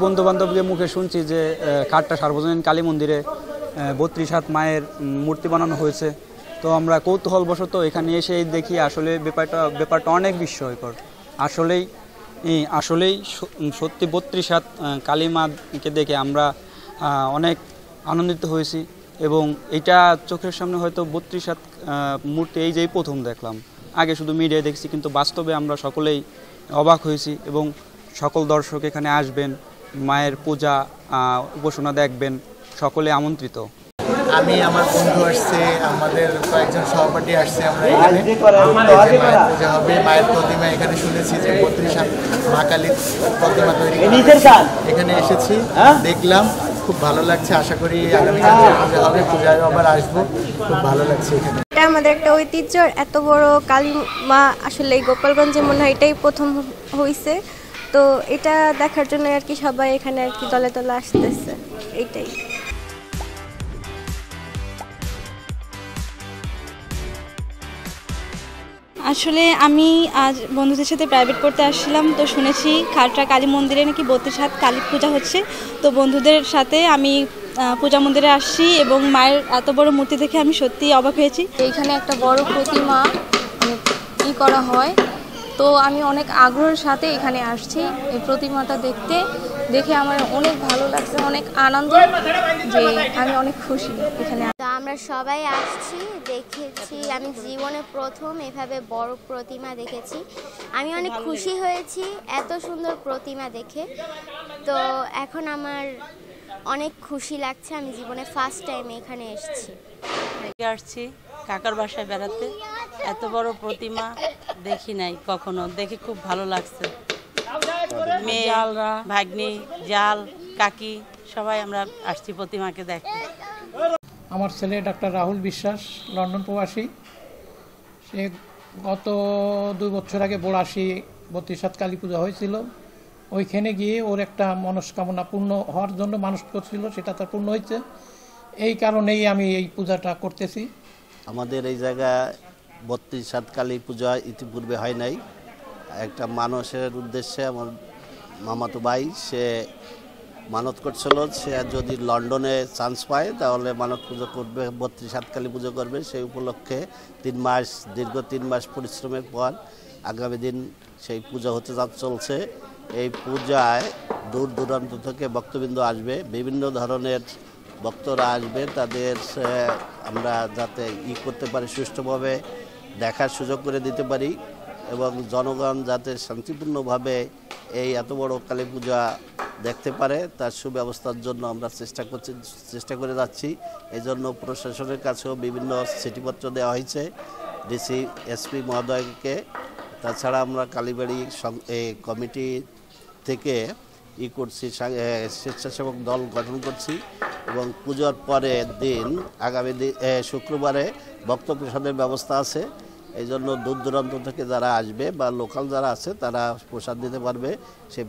বন্ধু বান্ধবদের মুখে শুনছি যে কাঠটা সার্বজনীন কালী মন্দিরে 32 হাত মায়ের মূর্তি বানানো হয়েছে। তো আমরা কৌতূহলবশত এখানে এসে দেখি আসলে ব্যাপারটা অনেক বিস্ময়কর। আসলেই সত্যি 32 হাত কালী মাকে দেখে আমরা অনেক আনন্দিত হয়েছি এবং এটা চোখের সামনে হয়তো 32 হাত মূর্তি এই যেই প্রথম দেখলাম। আগে শুধু মিডিয়ায় দেখছি, কিন্তু বাস্তবে আমরা সকলেই অবাক হয়েছি এবং সকল দর্শক এখানে আসবেন, মায়ের পূজা উপাসনা দেখবেন, সকলে আমন্ত্রিত। আমি আমার বন্ধু আসছে, আমাদের কয়েকজন সহপাঠী আসছে। আমরা এখানে মায়ের পূজা হবে, মায়ের প্রতিমা এখানে শুনেছি যে 32 হাত মা কালীর প্রতিমা তৈরি এখানে এসেছি, দেখলাম, খুব ভালো লাগছে। আশা করি আগামীকাল পূজা হবে, পূজায় আবার আসবো, খুব ভালো লাগছে এখানে। এটা আমাদের একটা ঐতিহ্য, এত বড় কালী মা আসলে গোপালগঞ্জে মনে হয় এটাই প্রথম হয়েছে। তো এটা দেখার জন্য আর কি সবাই এখানে আর কি দলে দলে আসতেছে, এইটাই। আসলে আমি আজ বন্ধুদের সাথে প্রাইভেট পড়তে আসছিলাম, তো শুনেছি খাটরা কালী মন্দিরে নাকি 32 হাত কালী পূজা হচ্ছে। তো বন্ধুদের সাথে আমি পূজা মন্দিরে আসছি এবং মায়ের এত বড় মূর্তি দেখে আমি সত্যিই অবাক হয়েছি। এইখানে একটা বড় প্রতিমা করা হয়, তো আমি অনেক আগ্রহের সাথে এখানে আসছি এই প্রতিমাটা দেখে আমার অনেক ভালো লাগছে, অনেক আনন্দ, যে আমি অনেক খুশি এখানে। তো আমরা সবাই আসছি, দেখেছি, আমি জীবনে প্রথম এভাবে বড় প্রতিমা দেখেছি। আমি অনেক খুশি হয়েছি এত সুন্দর প্রতিমা দেখে। তো এখন আমার অনেক খুশি লাগছে, আমি জীবনে ফার্স্ট টাইম এখানে আসছি কাকার বাসায় বেড়াতে। এত বড় প্রতিমা দেখি নাই কখনো, দেখে খুব ভালো লাগছে। মেয়ে, ভাগ্নি, জাল, কাকি সবাই আমরা আসছি প্রতিমাকে দেখতে। আমার ছেলে ডাক্তার রাহুল বিশ্বাস, লন্ডন প্রবাসী। সে গত 2 বছর আগে বোড়াশি 32 হাত কালী পূজা হয়েছিল। ওইখানে গিয়ে ওর একটা মনস্কামনা পূর্ণ হওয়ার জন্য মানুষ করছিল, সেটা তার পূর্ণ হয়েছে। এই কারণেই আমি এই পূজাটা করতেছি। আমাদের এই জায়গায় 32 হাত কালী পূজা ইতিপূর্বে হয় নাই। একটা মানুষের উদ্দেশ্যে আমার মামাতো ভাই সে মানত করছিল, সে যদি লন্ডনে চান্স পায় তাহলে মানত পুজো করবে, 32 হাত কালী পুজো করবে। সেই উপলক্ষে দীর্ঘ 3 মাস পরিশ্রমের পর আগামী দিন সেই পূজা হতে চলছে। এই পূজায় দূর দূরান্ত থেকে ভক্তবৃন্দ আসবে, বিভিন্ন ধরনের ভক্তরা আসবে। তাদের আমরা যাতে করতে পারি, সুষ্ঠুভাবে দেখার সুযোগ করে দিতে পারি এবং জনগণ যাতে শান্তিপূর্ণভাবে এই এত বড় কালী পূজা দেখতে পারে, তার সুব্যবস্থার জন্য আমরা চেষ্টা করে যাচ্ছি। এই জন্য প্রশাসনের কাছেও বিভিন্ন চিঠিপত্র দেওয়া হয়েছে ডিসি, এসপি মহোদয়কে। তাছাড়া আমরা কালীবাড়ি কমিটি থেকে করছি, স্বেচ্ছাসেবক দল গঠন করছি এবং পুজোর পরের দিন আগামী শুক্রবারে ভক্ত প্রসাদের ব্যবস্থা আছে। এই জন্য দূর দূরান্ত থেকে যারা আসবে বা লোকাল যারা আছে তারা প্রসাদ দিতে পারবে। সেই